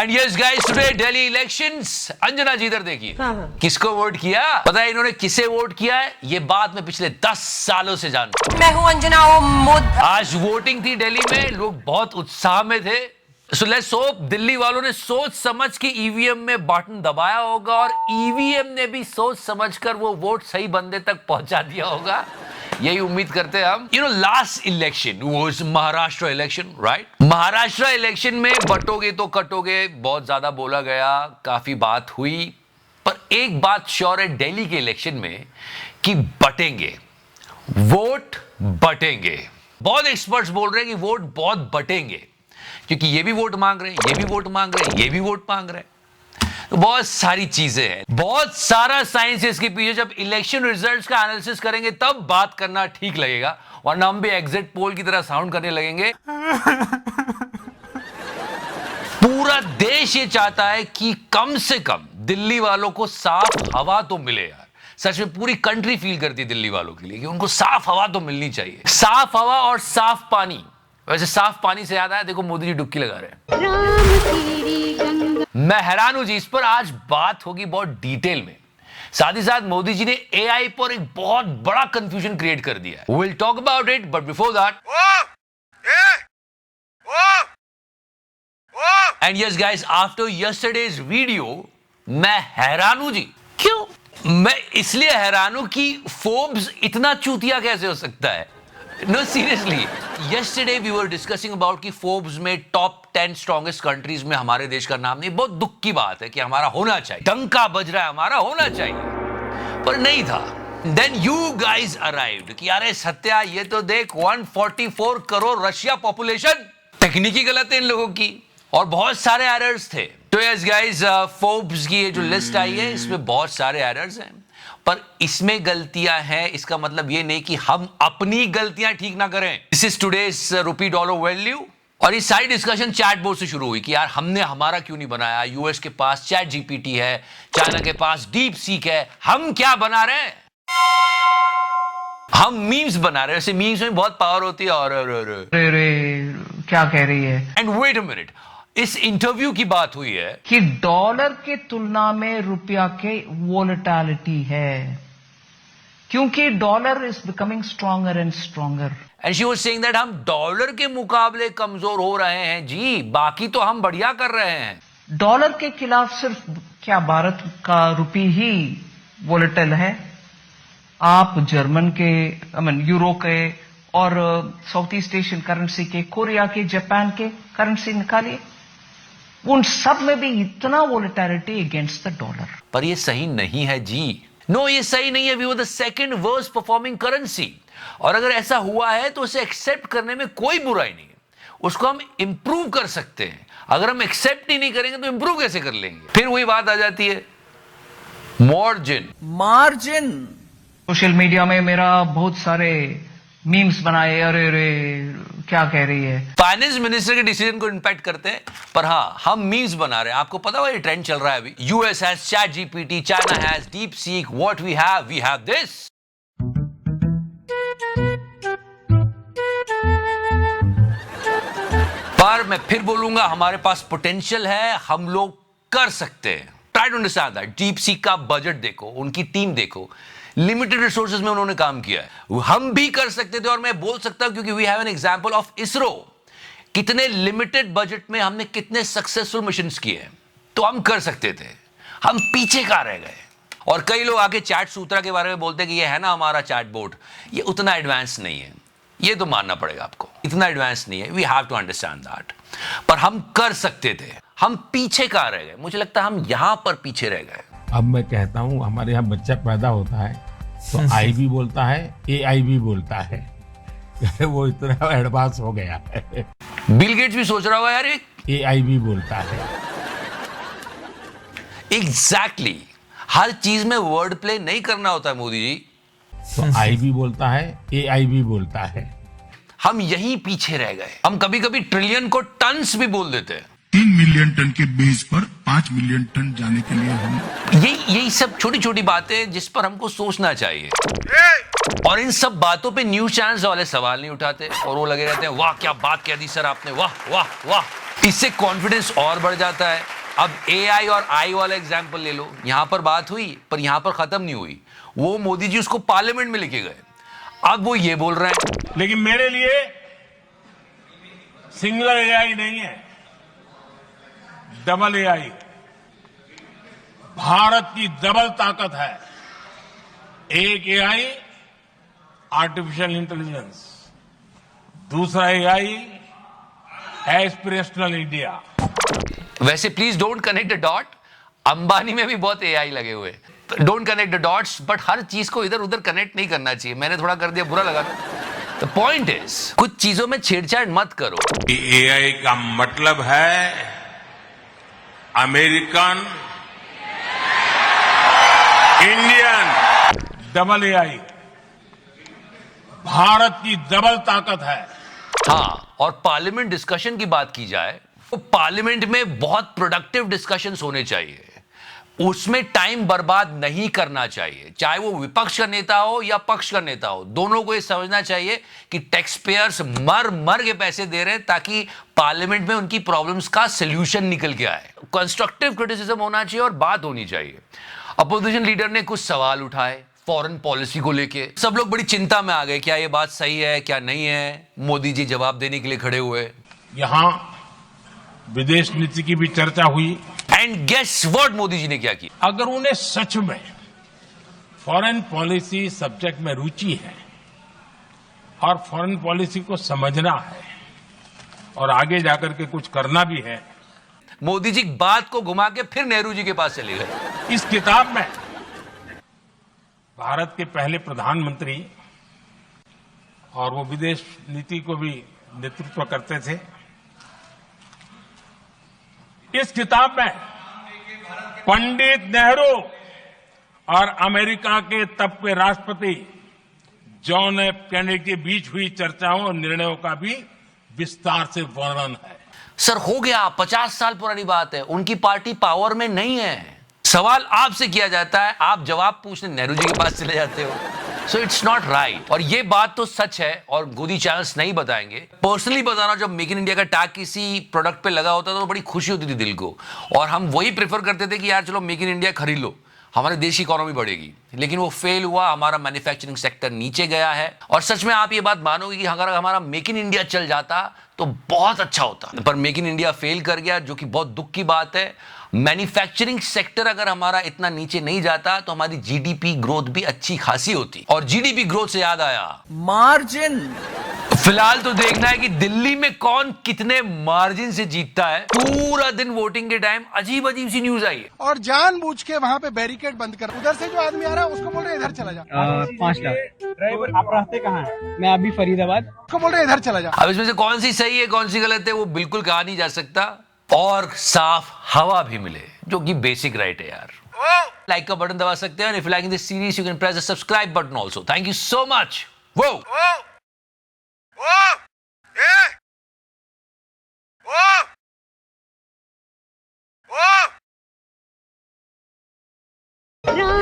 And yes guys, today Delhi elections. Anjana ji इधर देखिए, किसको वोट किया? पता है इन्होंने किसे वोट किया है? ये बात मैं पिछले 10 सालों से जानता हूं। मैं हूं अंजना आज वोटिंग थी दिल्ली में, लोग बहुत उत्साह में थे। सो लेट्स होप दिल्ली वालों ने सोच समझ के ईवीएम में बटन दबाया होगा और ईवीएम ने भी सोच समझकर वो वोट सही बंदे तक पहुंचा दिया होगा। यही उम्मीद करते हैं हम। Last election was Maharashtra election, right? Maharashtra election में बटोगे तो कटोगे बहुत ज्यादा बोला गया, काफी बात हुई, पर एक बात श्योर है दिल्ली के इलेक्शन में कि बटेंगे, वोट बटेंगे। बहुत एक्सपर्ट्स बोल रहे हैं कि वोट बहुत बटेंगे, क्योंकि ये भी वोट मांग रहे हैं, ये भी वोट मांग रहे हैं, ये भी वोट मांग रहे हैं। तो बहुत सारी चीजें हैं, बहुत सारा साइंस है इसके पीछे। जब इलेक्शन रिजल्ट्स का एनालिसिस करेंगे तब बात करना ठीक लगेगा, वरना हम भी एग्जिट पोल की तरह साउंड करने लगेंगे। पूरा देश ये चाहता है कि कम से कम दिल्ली वालों को साफ हवा तो मिले यार। सच में पूरी कंट्री फील करती है दिल्ली वालों के लिए कि उनको साफ हवा तो मिलनी चाहिए। साफ हवा और साफ पानी। वैसे साफ पानी से याद आया, देखो मोदी जी डुबकी लगा रहे हैं। मैं हैरान हूं जी, इस पर आज बात होगी बहुत डिटेल में। साथ ही साथ मोदी जी ने एआई पर एक बहुत बड़ा कंफ्यूजन क्रिएट कर दिया है। Will talk about it, but before that and yes guys, after yesterday's video मैं हैरान हूं जी। क्यों? मैं इसलिए हैरान हूं कि फोर्ब्स इतना चूतिया कैसे हो सकता है। No, seriously. Yesterday we were discussing about कि फोर्ब्स में टॉप 10 स्ट्रॉन्गेस्ट कंट्रीज में हमारे देश का नाम नहीं। बहुत दुख की बात है कि हमारा होना चाहिए, डंका बज रहा है, हमारा होना चाहिए, पर नहीं था। Then you guys arrived कि यार सत्या ये तो देख 144 करोड़ रशिया पॉपुलेशन। तकनीकी गलत है इन लोगों की और बहुत सारे एरर्स थे। तो यस गाइस, फोर्ब्स की ये जो लिस्ट आई है इसमें बहुत सारे एरर्स हैं, पर इसमें गलतियां हैं इसका मतलब ये नहीं कि हम अपनी गलतियां ठीक ना करें। This is today's rupee dollar value. और ये सारी डिस्कशन चैट बोर्ड से शुरू हुई कि यार हमने हमारा क्यों नहीं बनाया। यूएस के पास चैट जीपीटी है, चाइना के पास डीप सीक है, हम क्या बना रहे हैं? हम मीम्स बना रहे हैं। वैसे मीम्स में बहुत पावर होती है। और क्या कह रही है? एंड वेट अ मिनट, इस इंटरव्यू की बात हुई है कि डॉलर के तुलना में रुपया के वोलेटिलिटी है, क्योंकि dollar is becoming stronger and stronger. And she was saying that हम डॉलर के मुकाबले कमजोर हो रहे हैं जी, बाकी तो हम बढ़िया कर रहे हैं। डॉलर के खिलाफ सिर्फ क्या भारत का रुपी ही वोलेटाइल है? आप जर्मन के, यूरो के और साउथ ईस्ट एशियन करेंसी के, कोरिया के, जापान के करेंसी निकालिए, उन सब में भी इतना वोलेटिलिटी अगेंस्ट द डॉलर। पर ये सही नहीं है जी। नो, ये सही नहीं है। We were the second worst performing currency. और अगर ऐसा हुआ है तो उसे एक्सेप्ट करने में कोई बुराई नहीं है, उसको हम इंप्रूव कर सकते हैं। अगर हम एक्सेप्ट ही नहीं करेंगे तो इंप्रूव कैसे कर लेंगे? फिर वही बात आ जाती है, मार्जिन। सोशल मीडिया में मेरा बहुत सारे मीम्स बनाए, अरे क्या कह रही है। फाइनेंस मिनिस्टर के डिसीजन को इंपैक्ट करते हैं, पर हाँ हम मीम्स बना रहे हैं। आपको पता है ये ट्रेंड चल रहा है अभी। US has ChatGPT, China has DeepSeek, what we have this. पर मैं फिर बोलूंगा, हमारे पास पोटेंशियल है, हम लोग कर सकते हैं। Try to understand that. DeepSeek का बजट देखो, उनकी टीम देखो, लिमिटेड रिसोर्सेज में उन्होंने काम किया है। हम भी कर सकते थे, और मैं बोल सकता हूं क्योंकि we have an example of ISRO. कितने लिमिटेड बजट में हमने कितने सक्सेसफुल मिशंस किए हैं, तो हम कर सकते थे। हम पीछे कहां रह गए? और कई लोग आके चैट सूत्रा के बारे में बोलते हैं कि ये है ना हमारा चैट बोर्ड, ये उतना एडवांस नहीं है। ये तो मानना पड़ेगा आपको, इतना एडवांस नहीं है। We have to understand that. पर हम कर सकते थे, हम पीछे कहां रह गए? मुझे लगता है हम यहां पर पीछे रह गए। अब मैं कहता हूं, हमारे यहाँ बच्चा पैदा होता है तो आई भी बोलता है, एआई भी बोलता है। वो इतना एडवांस हो गया है। बिल गेट्स भी सोच रहा होगा यार एआई भी बोलता है। एग्जैक्टली। हर चीज में वर्ड प्ले नहीं करना होता है मोदी जी। तो आई भी बोलता है, एआई भी बोलता है। हम यहीं पीछे रह गए। हम कभी कभी ट्रिलियन को टन्स भी बोल देते हैं। 3 मिलियन टन के बेस पर 5 मिलियन टन जाने के लिए हम यही सब छोटी छोटी बातें जिस पर हमको सोचना चाहिए। और इन सब बातों पे न्यूज चैनल्स वाले सवाल नहीं उठाते और वो लगे रहते हैं, वाह क्या बात कह दी सर आपने, वाह वाह वाह। इससे कॉन्फिडेंस और बढ़ जाता है। अब AI और I वाला एग्जाम्पल ले लो, यहां पर बात हुई पर यहां पर खत्म नहीं हुई। वो मोदी जी उसको पार्लियामेंट में लेके गए, अब वो ये बोल रहे हैं। लेकिन मेरे लिए सिंगल एआई नहीं है, डबल एआई। भारत की डबल ताकत है। एक एआई आर्टिफिशियल इंटेलिजेंस, दूसरा एआई एस्पिरेशनल इंडिया। वैसे please don't connect the dot, Ambani में भी बहुत AI लगे हुए, don't connect the dots, but हर चीज को इधर उधर कनेक्ट नहीं करना चाहिए। मैंने थोड़ा कर दिया, बुरा लगा। द पॉइंट इज, कुछ चीजों में छेड़छाड़ मत करो। एआई का मतलब है American Indian double AI. Bharat की डबल ताकत है। हाँ, और पार्लियामेंट डिस्कशन की बात की जाए तो पार्लियामेंट में बहुत प्रोडक्टिव डिस्कशंस होने चाहिए, उसमें टाइम बर्बाद नहीं करना चाहिए। चाहे वो विपक्ष का नेता हो या पक्ष का नेता हो, दोनों को ये समझना चाहिए कि टैक्स पेयर्स मर मर के पैसे दे रहे हैं ताकि पार्लियामेंट में उनकी प्रॉब्लम्स का सोल्यूशन निकल के आए। कंस्ट्रक्टिव क्रिटिसिज्म होना चाहिए और बात होनी चाहिए। अपोजिशन लीडर ने कुछ सवाल उठाए फॉरेन पॉलिसी को लेके, सब लोग बड़ी चिंता में आ गए, क्या ये बात सही है क्या नहीं है। मोदी जी जवाब देने के लिए खड़े हुए। यहां विदेश नीति की भी चर्चा हुई। And guess what Modi ji ने क्या किया। अगर उन्हें सच में फॉरेन पॉलिसी सब्जेक्ट में रुचि है और फॉरेन पॉलिसी को समझना है और आगे जाकर के कुछ करना भी है, मोदी जी बात को घुमा के फिर नेहरू जी के पास चले गए। इस किताब में भारत के पहले प्रधानमंत्री, और वो विदेश नीति को भी नेतृत्व करते थे, इस किताब में पंडित नेहरू और अमेरिका के तब के राष्ट्रपति जॉन एफ कैनेडी के बीच हुई चर्चाओं और निर्णयों का भी विस्तार से वर्णन है। सर हो गया, 50 साल पुरानी बात है, उनकी पार्टी पावर में नहीं है। सवाल आपसे किया जाता है, आप जवाब पूछने नेहरू जी के पास चले जाते हो। So it's not right. और ये बात तो सच है और गोदी चैनल्स नहीं बताएंगे। पर्सनली बताना, जब मेक इन इंडिया का टैग किसी प्रोडक्ट पे लगा होता था तो बड़ी खुशी होती थी दिल को, और हम वही प्रेफर करते थे कि यार चलो मेक इन इंडिया खरीद लो, हमारे देश की इकोनॉमी बढ़ेगी। लेकिन वो फेल हुआ, हमारा मैन्युफैक्चरिंग सेक्टर नीचे गया है। और सच में आप ये बात मानोगे कि अगर हमारा मेक इन इंडिया चल जाता तो बहुत अच्छा होता, पर मेक इन इंडिया फेल कर गया, जो कि बहुत दुख की बात है। मैन्युफैक्चरिंग सेक्टर अगर हमारा इतना नीचे नहीं जाता तो हमारी जीडीपी ग्रोथ भी अच्छी खासी होती। और जीडीपी ग्रोथ से याद आया, मार्जिन। फिलहाल तो देखना है कि दिल्ली में कौन कितने मार्जिन से जीतता है। पूरा दिन वोटिंग के टाइम अजीब अजीब सी न्यूज आई है। और जानबूझ के वहाँ पे बैरिकेड बंद कर, उधर से जो आदमी आ रहा है उसको बोल रहे इधर चला जा। 5 लाख। ड्राइवर आप रहते कहाँ हैं? मैं अभी फरीदाबाद। उसको बोल रहे इधर चला जा। अब इसमें से कौन सी सही है कौन सी गलत है वो बिल्कुल कहा नहीं जा सकता। और साफ हवा भी मिले, जो कि बेसिक राइट है यार। लाइक का बटन दबा सकते हैं। If you liking this series you can press the subscribe button also. Thank you so much. वो राम